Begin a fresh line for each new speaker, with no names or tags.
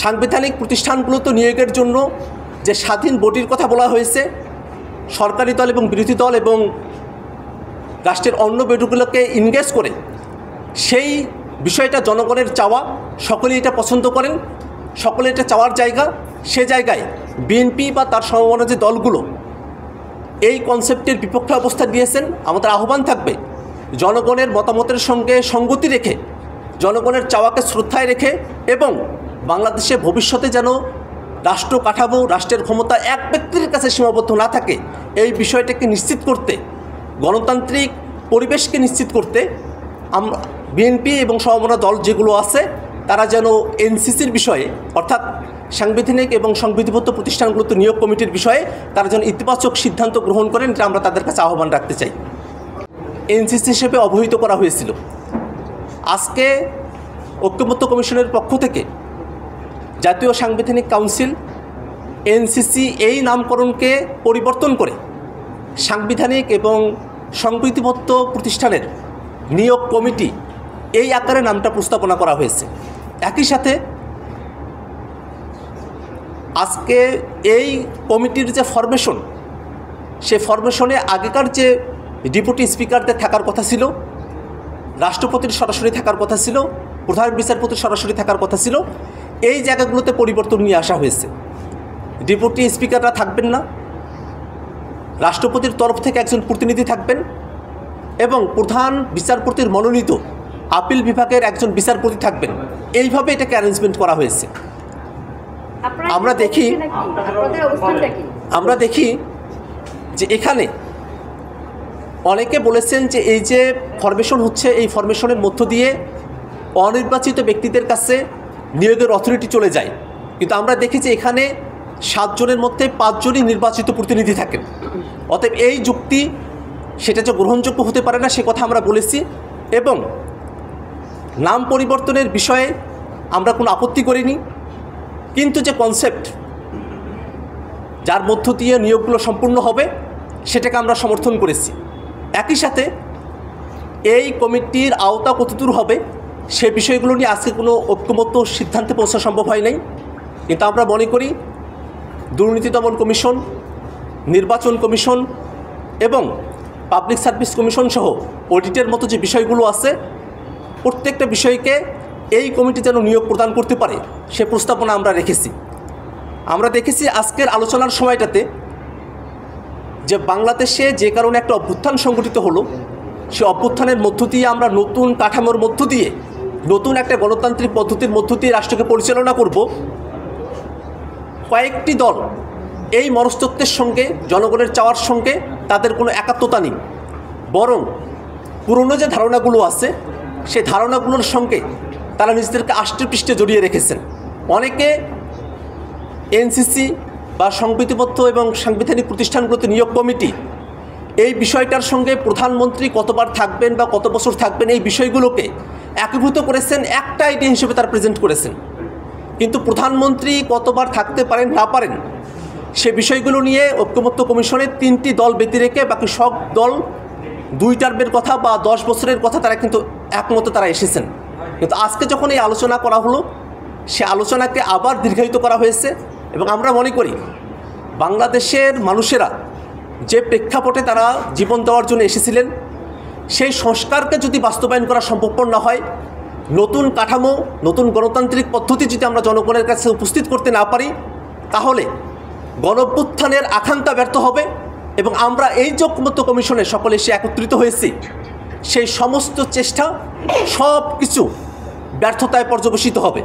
সাংবিধানিক প্রতিষ্ঠানগুলোতে নিয়োগের জন্য যে স্বাধীন বডির কথা বলা হয়েছে, সরকারি দল এবং বিরোধী দল এবং রাষ্ট্রের অন্য বডিগুলোকে ইনগেজ করে সেই বিষয়টা জনগণের চাওয়া, সকলে এটা পছন্দ করেন, সকলে এটা চাওয়ার জায়গা। সে জায়গায় বিএনপি বা তার সমমনা যে দলগুলো এই কনসেপ্টের বিপক্ষে অবস্থান নিয়েছেন। আমাদের আহ্বান থাকবে জনগণের মতামতের সঙ্গে সঙ্গতি রেখে, জনগণের চাওয়াকে শ্রদ্ধায় রেখে এবং বাংলাদেশে ভবিষ্যতে যেন রাষ্ট্র কাঠামো, রাষ্ট্রের ক্ষমতা এক ব্যক্তির কাছে সীমাবদ্ধ না থাকে, এই বিষয়টাকে নিশ্চিত করতে, গণতান্ত্রিক পরিবেশকে নিশ্চিত করতে আমরা বিএনপি এবং সমমনা দল যেগুলো আছে তারা যেন এনসিসির বিষয়ে, অর্থাৎ সাংবিধানিক এবং সংবিধিবদ্ধ প্রতিষ্ঠানগুলোতে নিয়োগ কমিটির বিষয়ে তারা যেন ইতিবাচক সিদ্ধান্ত গ্রহণ করেন, এটা আমরা তাদের কাছে আহ্বান রাখতে চাই। এনসিসি হিসেবে অবহিত করা হয়েছিল। আজকে ঐক্যমত্য কমিশনের পক্ষ থেকে জাতীয় সাংবিধানিক কাউন্সিল এনসিসি এই নামকরণকে পরিবর্তন করে সাংবিধানিক এবং সংবিধিবদ্ধ প্রতিষ্ঠানের নিয়োগ কমিটি এই আকারে নামটা প্রস্তাবনা করা হয়েছে। একই সাথে আজকে এই কমিটির যে ফরমেশন, সে ফরমেশনে আগেকার যে ডেপুটি স্পিকারদের থাকার কথা ছিল, রাষ্ট্রপতির সরাসরি থাকার কথা ছিল, প্রধান বিচারপতির সরাসরি থাকার কথা ছিল, এই জায়গাগুলোতে পরিবর্তন নিয়ে আসা হয়েছে। ডেপুটি স্পিকাররা থাকবেন না, রাষ্ট্রপতির তরফ থেকে একজন প্রতিনিধি থাকবেন এবং প্রধান বিচারপতির মনোনীত আপিল বিভাগের একজন বিচারপতি থাকবেন। এইভাবে এটাকে অ্যারেঞ্জমেন্ট করা হয়েছে। আমরা দেখি যে এখানে অনেকে বলেছেন যে এই যে ফরমেশন হচ্ছে, এই ফরমেশনের মধ্য দিয়ে অনির্বাচিত ব্যক্তিদের কাছে নিয়োগের অথরিটি চলে যায়, কিন্তু আমরা দেখি যে এখানে 7 জনের মধ্যে 5 জনই নির্বাচিত প্রতিনিধি থাকেন। অতএব এই যুক্তি সেটা যে গ্রহণযোগ্য হতে পারে না সে কথা আমরা বলেছি এবং নাম পরিবর্তনের বিষয়ে আমরা কোনো আপত্তি করিনি, কিন্তু যে কনসেপ্ট যার মধ্য দিয়ে নিয়োগগুলো সম্পূর্ণ হবে সেটাকে আমরা সমর্থন করেছি। একই সাথে এই কমিটির আওতা কতদূর হবে সে বিষয়গুলো নিয়ে আজকে কোনো ঐক্যমত্য সিদ্ধান্তে পৌঁছা সম্ভব হয় নাই, কিন্তু আমরা মনে করি দুর্নীতি দমন কমিশন, নির্বাচন কমিশন এবং পাবলিক সার্ভিস কমিশন সহ অডিটের মতো যে বিষয়গুলো আছে, প্রত্যেকটা বিষয়কে এই কমিটি যেন নিয়োগ প্রদান করতে পারে সে প্রস্তাবনা আমরা রেখেছি। আমরা দেখেছি আজকের আলোচনার সময়টাতে যে বাংলাদেশে যে কারণে একটা অভ্যুত্থান সংগঠিত হলো, সে অভ্যুত্থানের মধ্য দিয়ে আমরা নতুন কাঠামোর মধ্য দিয়ে, নতুন একটা গণতান্ত্রিক পদ্ধতির মধ্য দিয়ে রাষ্ট্রকে পরিচালনা করব। কয়েকটি দল এই মনস্তত্ত্বের সঙ্গে, জনগণের চাওয়ার সঙ্গে তাদের কোনো একাত্মতা নেই, বরং পুরনো যে ধারণাগুলো আছে সেই ধারণাগুলোর সঙ্গে তারা নিজেদেরকে আষ্টে পৃষ্ঠে জড়িয়ে রেখেছেন। অনেকে এনসিসি বা সংবিধিবদ্ধ এবং সাংবিধানিক প্রতিষ্ঠানগুলোতে নিয়োগ কমিটি এই বিষয়টার সঙ্গে প্রধানমন্ত্রী কতবার থাকবেন বা কত বছর থাকবেন এই বিষয়গুলোকে একীভূত করেছেন, একটা আইডিয়া হিসেবে তারা প্রেজেন্ট করেছেন। কিন্তু প্রধানমন্ত্রী কতবার থাকতে পারেন না পারেন সে বিষয়গুলো নিয়ে ঐক্যমত্য কমিশনের 3টি দল ব্যতি রেখে বাকি সব দল 2 টার্মের কথা বা 10 বছরের কথা তারা কিন্তু একমতে তারা এসেছেন। কিন্তু আজকে যখন এই আলোচনা করা হলো, সে আলোচনাকে আবার দীর্ঘায়িত করা হয়েছে এবং আমরা মনে করি বাংলাদেশের মানুষেরা যে প্রেক্ষাপটে তারা জীবন দেওয়ার জন্য এসেছিলেন সেই সংস্কারকে যদি বাস্তবায়ন করা সম্ভবপর না হয়, নতুন কাঠামো, নতুন গণতান্ত্রিক পদ্ধতি যদি আমরা জনগণের কাছে উপস্থিত করতে না পারি, তাহলে গণঅভ্যুত্থানের আকাঙ্ক্ষা ব্যর্থ হবে এবং আমরা এই যে ঐক্যমত্য কমিশনে সকলে এসে একত্রিত হয়েছি সেই সমস্ত চেষ্টা সব কিছু ব্যর্থতায় পর্যবসিত হবে।